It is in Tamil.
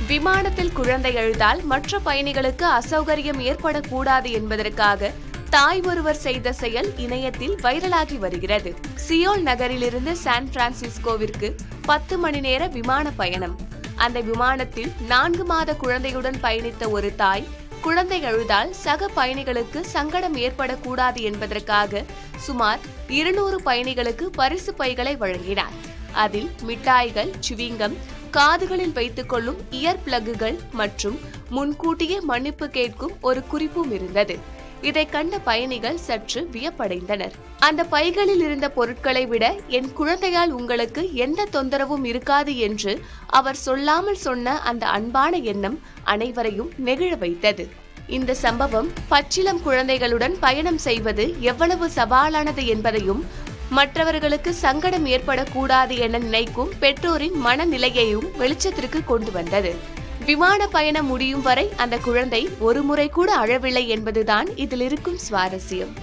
விமானத்தில் குழந்தை அழுதால் மற்ற பயணிகளுக்கு அசௌகரியம் ஏற்படக்கூடாது என்பதற்காக தாய் ஒருவர் செய்த செயல் இணையத்தில் வைரலாகி வருகிறது. சியோல் நகரிலிருந்து சான் பிரான்சிஸ்கோவிற்கு 10 மணி நேர விமான பயணம். அந்த விமானத்தில் 4 மாத குழந்தையுடன் பயணித்த ஒரு தாய் குழந்தை அழுதால் சக பயணிகளுக்கு சங்கடம் ஏற்படக்கூடாது என்பதற்காக சுமார் 200 பயணிகளுக்கு பரிசு பைகளை வழங்கினார். அதில் மிட்டாய்கள், சுவிங்கம், காதுகளில் வைத்துக் கொள்ளும் இயர் பிளக்குகள் மற்றும் முன்கூட்டியே மன்னிப்பு கேட்கும் ஒரு குறிப்பும் இருந்தது. இதை கண்ட பயணிகள் சற்று வியப்படைந்தனர். அந்த பைகளில் இருந்த பொருட்களை விட என் குழந்தையால் உங்களுக்கு எந்த தொந்தரவும் இருக்காது என்று அவர் சொல்லாமல் சொன்ன அந்த அன்பான எண்ணம் அனைவரையும் நெகிழ வைத்தது. இந்த சம்பவம் பச்சிளம் குழந்தைகளுடன் பயணம் செய்வது எவ்வளவு சவாலானது என்பதையும் மற்றவர்களுக்கு சங்கடம் ஏற்படக்கூடாது என நினைக்கும் பெற்றோரின் மனநிலையையும் வெளிச்சத்திற்கு கொண்டு வந்தது. விமான பயணம் முடியும் வரை அந்த குழந்தை ஒரு முறை கூட அழவில்லை என்பதுதான் இதில் இருக்கும் சுவாரஸ்யம்.